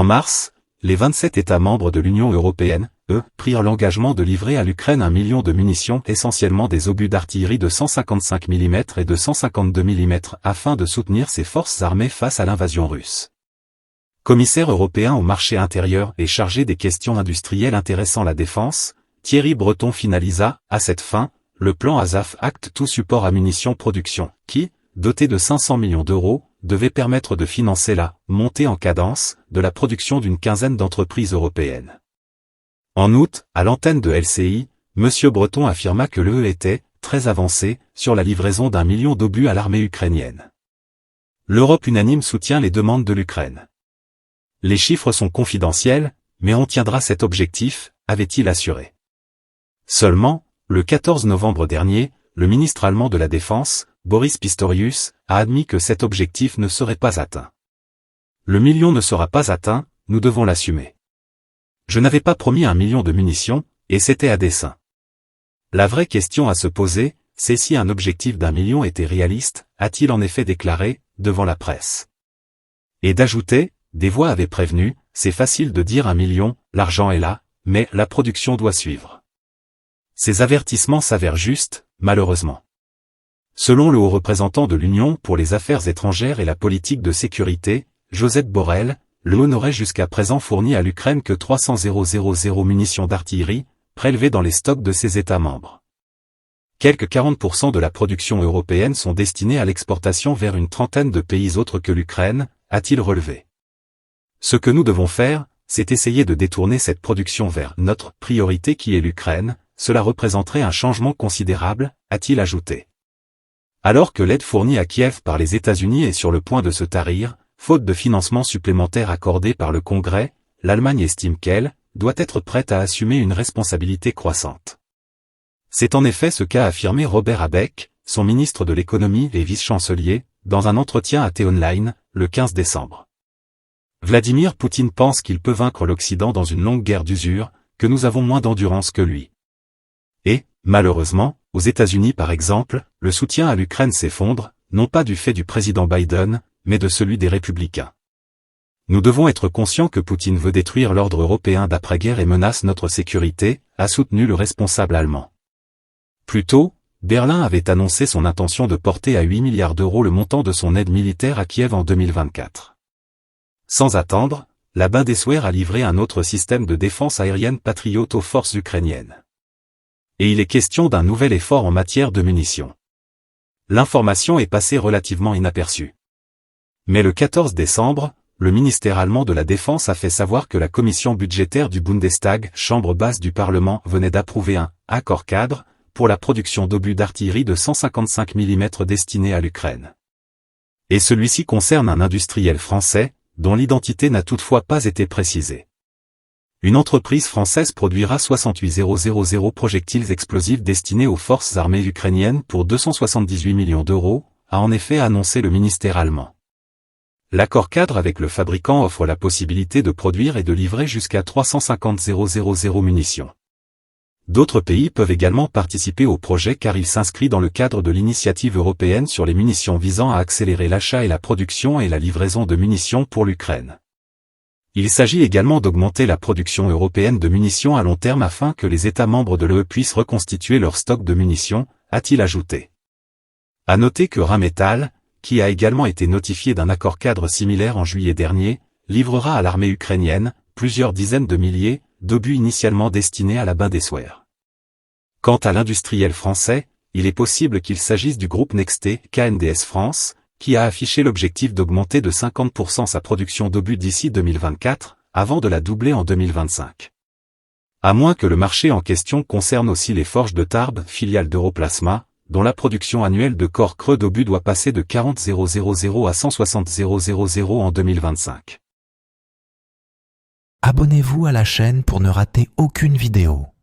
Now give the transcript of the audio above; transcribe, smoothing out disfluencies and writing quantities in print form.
mars, les 27 États membres de l'Union européenne, prirent l'engagement de livrer à l'Ukraine 1 million de munitions, essentiellement des obus d'artillerie de 155 mm et de 152 mm, afin de soutenir ses forces armées face à l'invasion russe. Commissaire européen au marché intérieur et chargé des questions industrielles intéressant la défense, Thierry Breton finalisa, à cette fin, le plan ASAF Act Tout Support à Munitions Production, qui, doté de 500 millions d'euros, devait permettre de financer la montée en cadence de la production d'une quinzaine d'entreprises européennes. En août, à l'antenne de LCI, M. Breton affirma que l'UE était très avancé sur la livraison d'1 million d'obus à l'armée ukrainienne. L'Europe unanime soutient les demandes de l'Ukraine. Les chiffres sont confidentiels, mais on tiendra cet objectif, avait-il assuré. Seulement, le 14 novembre dernier, le ministre allemand de la Défense, Boris Pistorius, a admis que cet objectif ne serait pas atteint. Le million ne sera pas atteint, nous devons l'assumer. Je n'avais pas promis 1 million de munitions, et c'était à dessein. La vraie question à se poser, c'est si un objectif d'1 million était réaliste, a-t-il en effet déclaré, devant la presse. Et d'ajouter, des voix avaient prévenu, c'est facile de dire 1 million, l'argent est là, mais la production doit suivre. Ces avertissements s'avèrent justes, malheureusement. Selon le haut représentant de l'Union pour les affaires étrangères et la politique de sécurité, Josep Borrell, l'UE n'aurait jusqu'à présent fourni à l'Ukraine que 300 000 munitions d'artillerie, prélevées dans les stocks de ses États membres. Quelque 40% de la production européenne sont destinés à l'exportation vers une trentaine de pays autres que l'Ukraine, a-t-il relevé. Ce que nous devons faire, c'est essayer de détourner cette production vers notre priorité qui est l'Ukraine, cela représenterait un changement considérable, a-t-il ajouté. Alors que l'aide fournie à Kiev par les États-Unis est sur le point de se tarir, faute de financement supplémentaire accordé par le Congrès, l'Allemagne estime qu'elle doit être prête à assumer une responsabilité croissante. C'est en effet ce qu'a affirmé Robert Habeck, son ministre de l'économie et vice-chancelier, dans un entretien à T-Online, le 15 décembre. Vladimir Poutine pense qu'il peut vaincre l'Occident dans une longue guerre d'usure, que nous avons moins d'endurance que lui. Et, malheureusement, aux États-Unis par exemple, le soutien à l'Ukraine s'effondre, non pas du fait du président Biden, mais de celui des républicains. Nous devons être conscients que Poutine veut détruire l'ordre européen d'après-guerre et menace notre sécurité, a soutenu le responsable allemand. Plus tôt, Berlin avait annoncé son intention de porter à 8 milliards d'euros le montant de son aide militaire à Kiev en 2024. Sans attendre, la Bundeswehr a livré un autre système de défense aérienne Patriot aux forces ukrainiennes. Et il est question d'un nouvel effort en matière de munitions. L'information est passée relativement inaperçue. Mais le 14 décembre, le ministère allemand de la Défense a fait savoir que la commission budgétaire du Bundestag, chambre basse du Parlement, venait d'approuver un « accord cadre » pour la production d'obus d'artillerie de 155 mm destinés à l'Ukraine. Et celui-ci concerne un industriel français, dont l'identité n'a toutefois pas été précisée. Une entreprise française produira 68 000 projectiles explosifs destinés aux forces armées ukrainiennes pour 278 millions d'euros, a en effet annoncé le ministère allemand. L'accord cadre avec le fabricant offre la possibilité de produire et de livrer jusqu'à 350 000 munitions. D'autres pays peuvent également participer au projet car il s'inscrit dans le cadre de l'initiative européenne sur les munitions visant à accélérer l'achat et la production et la livraison de munitions pour l'Ukraine. Il s'agit également d'augmenter la production européenne de munitions à long terme afin que les États membres de l'UE puissent reconstituer leur stock de munitions, a-t-il ajouté. À noter que Rheinmetall, qui a également été notifié d'un accord cadre similaire en juillet dernier, livrera à l'armée ukrainienne plusieurs dizaines de milliers d'obus initialement destinés à la Bundeswehr. Quant à l'industriel français, il est possible qu'il s'agisse du groupe Nexté, KNDS France, qui a affiché l'objectif d'augmenter de 50% sa production d'obus d'ici 2024, avant de la doubler en 2025. À moins que le marché en question concerne aussi les forges de Tarbes, filiale d'Europlasma, dont la production annuelle de corps creux d'obus doit passer de 40 000 à 160 000 en 2025. Abonnez-vous à la chaîne pour ne rater aucune vidéo.